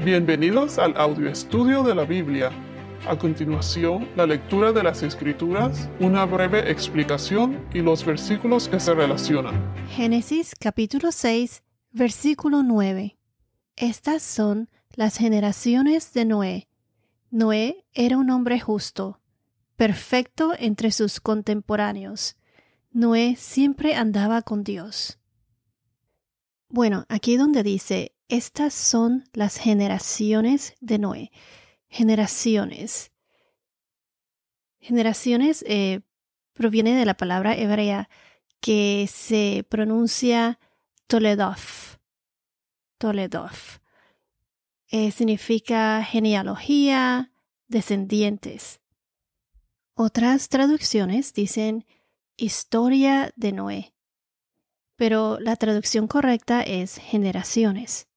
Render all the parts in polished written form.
Bienvenidos al audio estudio de la Biblia. A continuación, la lectura de las Escrituras, una breve explicación y los versículos que se relacionan. Génesis capítulo 6, versículo 9. Estas son las generaciones de Noé. Noé era un hombre justo, perfecto entre sus contemporáneos. Noé siempre andaba con Dios. Bueno, aquí donde dice, estas son las generaciones de Noé. Generaciones. Generaciones proviene de la palabra hebrea que se pronuncia Toledoth. Toledoth. Significa genealogía, descendientes. Otras traducciones dicen historia de Noé, pero la traducción correcta es generaciones.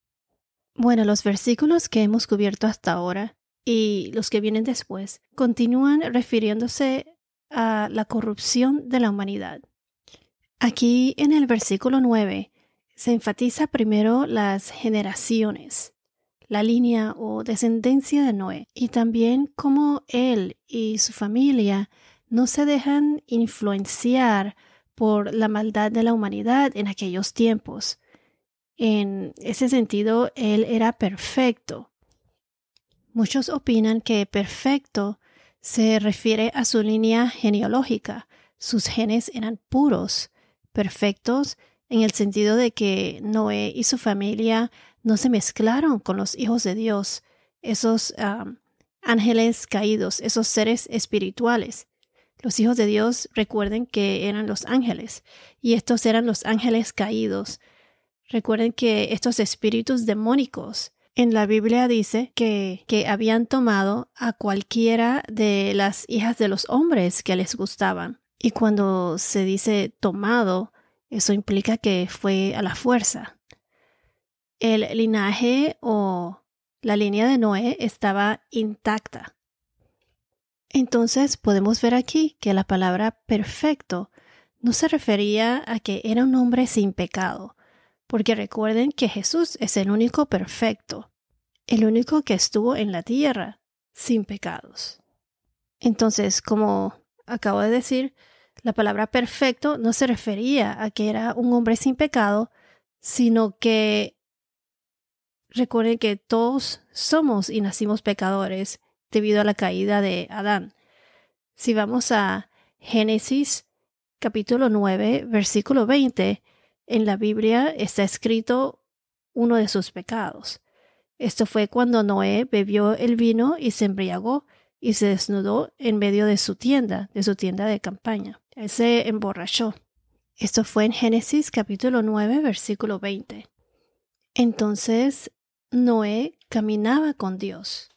Bueno, los versículos que hemos cubierto hasta ahora y los que vienen después continúan refiriéndose a la corrupción de la humanidad. Aquí en el versículo 9 se enfatiza primero las generaciones, la línea o descendencia de Noé, y también cómo él y su familia no se dejan influenciar por la maldad de la humanidad en aquellos tiempos. En ese sentido, él era perfecto. Muchos opinan que perfecto se refiere a su línea genealógica. Sus genes eran puros, perfectos en el sentido de que Noé y su familia no se mezclaron con los hijos de Dios, esos ángeles caídos, esos seres espirituales. Los hijos de Dios, recuerden que eran los ángeles, y estos eran los ángeles caídos. Recuerden que estos espíritus demónicos en la Biblia dice que habían tomado a cualquiera de las hijas de los hombres que les gustaban. Y cuando se dice tomado, eso implica que fue a la fuerza. El linaje o la línea de Noé estaba intacta. Entonces podemos ver aquí que la palabra perfecto no se refería a que era un hombre sin pecado, porque recuerden que Jesús es el único perfecto, el único que estuvo en la tierra sin pecados. Entonces, como acabo de decir, la palabra perfecto no se refería a que era un hombre sin pecado, sino que recuerden que todos somos y nacimos pecadores debido a la caída de Adán. Si vamos a Génesis capítulo 9, versículo 20, en la Biblia está escrito uno de sus pecados. Esto fue cuando Noé bebió el vino y se embriagó y se desnudó en medio de su tienda de campaña. Él se emborrachó. Esto fue en Génesis capítulo 9, versículo 20. Entonces, Noé caminaba con Dios.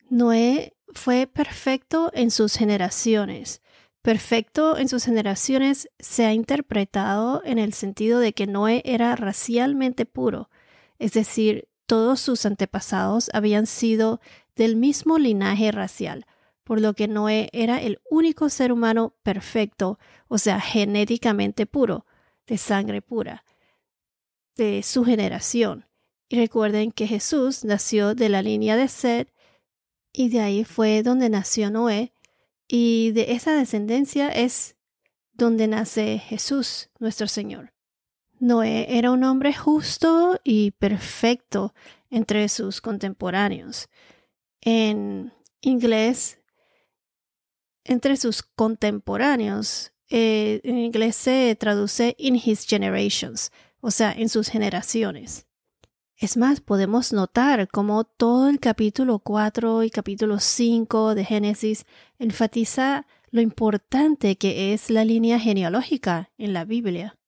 Noé fue perfecto en sus generaciones. Perfecto en sus generaciones se ha interpretado en el sentido de que Noé era racialmente puro, es decir, todos sus antepasados habían sido del mismo linaje racial, por lo que Noé era el único ser humano perfecto, o sea, genéticamente puro, de sangre pura, de su generación. Y recuerden que Jesús nació de la línea de Set, y de ahí fue donde nació Noé, y de esa descendencia es donde nace Jesús, nuestro Señor. Noé era un hombre justo y perfecto entre sus contemporáneos. En inglés, entre sus contemporáneos, en inglés se traduce in his generations, o sea, en sus generaciones. Es más, podemos notar cómo todo el capítulo 4 y capítulo 5 de Génesis enfatiza lo importante que es la línea genealógica en la Biblia.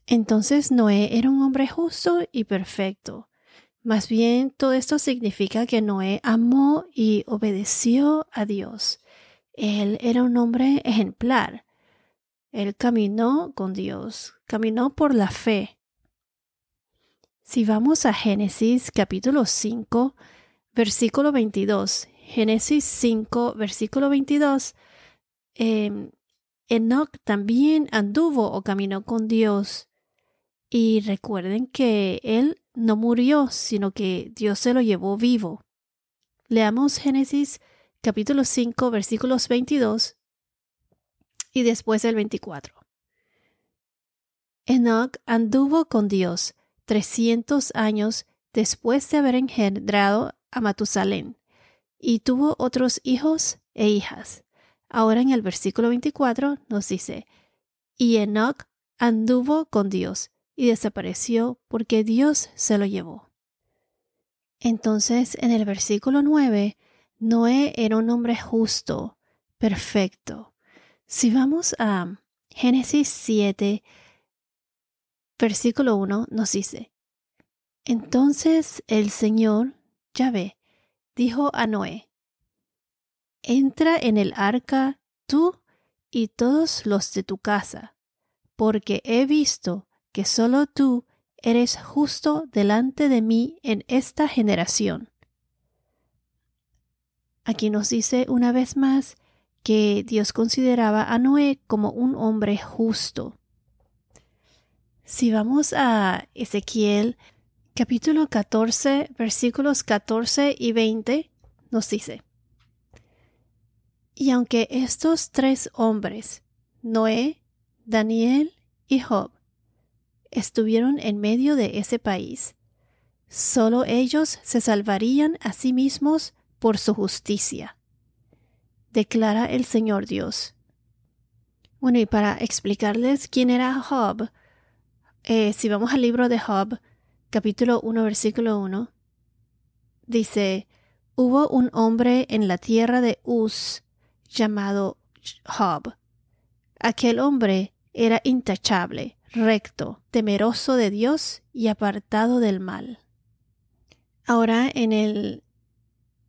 Entonces Noé era un hombre justo y perfecto. Más bien, todo esto significa que Noé amó y obedeció a Dios. Él era un hombre ejemplar. Él caminó con Dios, caminó por la fe. Si vamos a Génesis capítulo 5, versículo 22, Génesis 5, versículo 22, Enoc también anduvo o caminó con Dios. Y recuerden que él no murió, sino que Dios se lo llevó vivo. Leamos Génesis capítulo 5, versículos 22 y después el 24. Enoc anduvo con Dios 300 años después de haber engendrado a Matusalén, y tuvo otros hijos e hijas. Ahora en el versículo 24 nos dice, y Enoc anduvo con Dios y desapareció porque Dios se lo llevó. Entonces, en el versículo 9, Noé era un hombre justo, perfecto. Si vamos a Génesis 7, versículo 1, nos dice, entonces el Señor, Yahvé, dijo a Noé, entra en el arca tú y todos los de tu casa, porque he visto que solo tú eres justo delante de mí en esta generación. Aquí nos dice una vez más que Dios consideraba a Noé como un hombre justo. Si vamos a Ezequiel capítulo 14, versículos 14 y 20, nos dice, y aunque estos 3 hombres, Noé, Daniel y Job, estuvieron en medio de ese país, solo ellos se salvarían a sí mismos por su justicia, declara el Señor Dios. Bueno, y para explicarles quién era Job, si vamos al libro de Job, capítulo 1, versículo 1, dice, hubo un hombre en la tierra de Uz llamado Job. Aquel hombre era intachable, recto, temeroso de Dios y apartado del mal. Ahora en el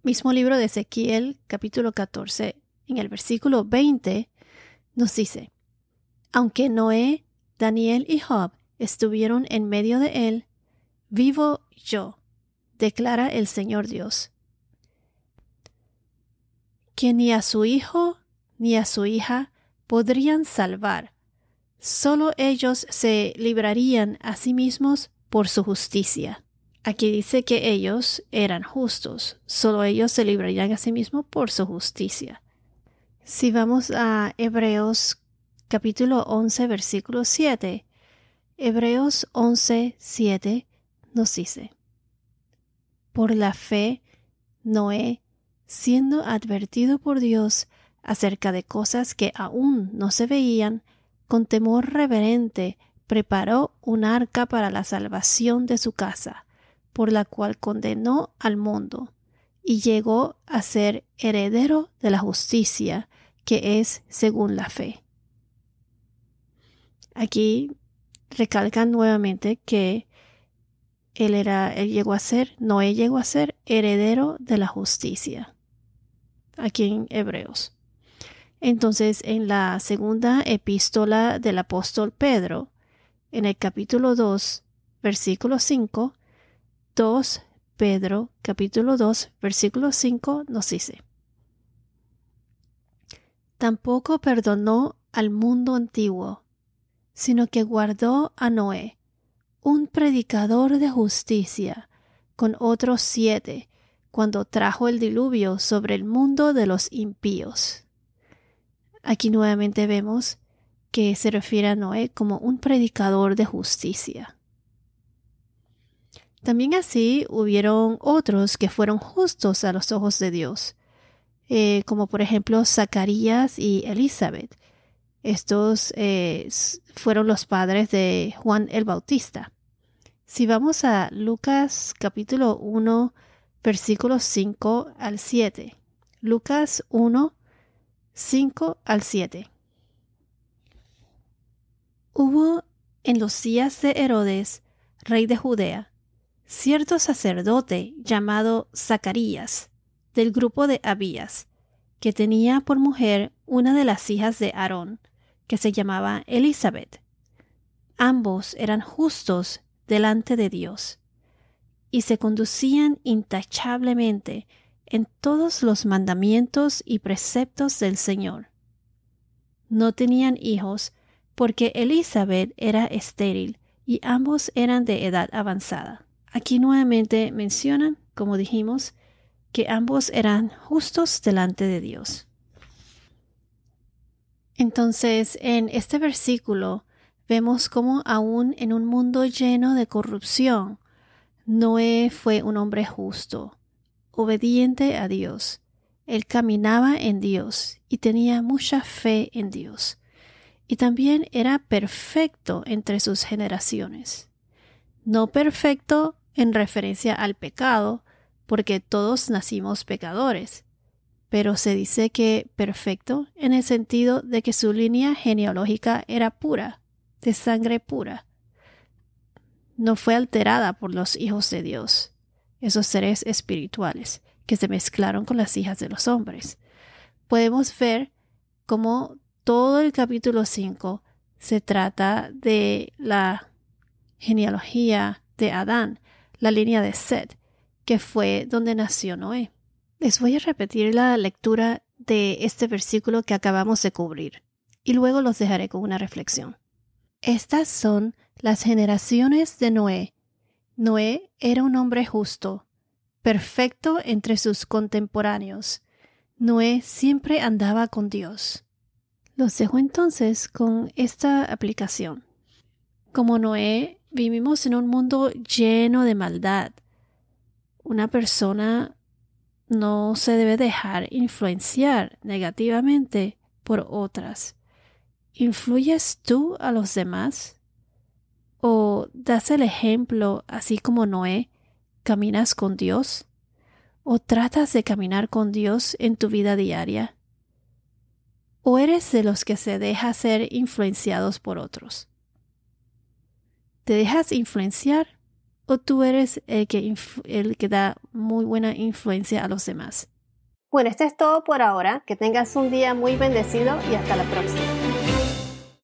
mismo libro de Ezequiel, capítulo 14, en el versículo 20, nos dice, aunque Noé, Daniel y Job estuvieron en medio de él, vivo yo, declara el Señor Dios, que ni a su hijo ni a su hija podrían salvar, solo ellos se librarían a sí mismos por su justicia. Aquí dice que ellos eran justos, solo ellos se librarían a sí mismos por su justicia. Si vamos a Hebreos capítulo 11, versículo 7, Hebreos 11, 7 nos dice, por la fe, Noé, siendo advertido por Dios acerca de cosas que aún no se veían, con temor reverente preparó un arca para la salvación de su casa, por la cual condenó al mundo, y llegó a ser heredero de la justicia, que es según la fe. Aquí recalcan nuevamente que Noé llegó a ser heredero de la justicia, aquí en Hebreos. Entonces, en la segunda epístola del apóstol Pedro, en el capítulo 2, versículo 5, 2 Pedro, capítulo 2, versículo 5, nos dice, tampoco perdonó al mundo antiguo, sino que guardó a Noé, un predicador de justicia, con otros 7, cuando trajo el diluvio sobre el mundo de los impíos. Aquí nuevamente vemos que se refiere a Noé como un predicador de justicia. También así hubieron otros que fueron justos a los ojos de Dios, como por ejemplo Zacarías y Elizabeth. Estos fueron los padres de Juan el Bautista. Si vamos a Lucas capítulo 1, versículos 5 al 7. Lucas 1, 5 al 7. Hubo en los días de Herodes, rey de Judea, cierto sacerdote llamado Zacarías, del grupo de Abías, que tenía por mujer una de las hijas de Aarón, que se llamaba Elizabeth. Ambos eran justos delante de Dios, y se conducían intachablemente en todos los mandamientos y preceptos del Señor. No tenían hijos, porque Elizabeth era estéril, y ambos eran de edad avanzada. Aquí nuevamente mencionan, como dijimos, que ambos eran justos delante de Dios. Entonces, en este versículo vemos cómo aún en un mundo lleno de corrupción, Noé fue un hombre justo, obediente a Dios. Él caminaba en Dios y tenía mucha fe en Dios. Y también era perfecto entre sus generaciones. No perfecto en referencia al pecado, porque todos nacimos pecadores, pero se dice que perfecto en el sentido de que su línea genealógica era pura, de sangre pura. No fue alterada por los hijos de Dios, esos seres espirituales que se mezclaron con las hijas de los hombres. Podemos ver cómo todo el capítulo 5 se trata de la genealogía de Adán, la línea de Set, que fue donde nació Noé. Les voy a repetir la lectura de este versículo que acabamos de cubrir, y luego los dejaré con una reflexión. Estas son las generaciones de Noé. Noé era un hombre justo, perfecto entre sus contemporáneos. Noé siempre andaba con Dios. Los dejo entonces con esta aplicación. Como Noé, vivimos en un mundo lleno de maldad. Una persona no se debe dejar influenciar negativamente por otras. ¿Influyes tú a los demás? ¿O das el ejemplo así como Noé? ¿Caminas con Dios? ¿O tratas de caminar con Dios en tu vida diaria? ¿O eres de los que se deja ser influenciados por otros? ¿Te dejas influenciar o tú eres el que da muy buena influencia a los demás? Bueno, esto es todo por ahora. Que tengas un día muy bendecido y hasta la próxima.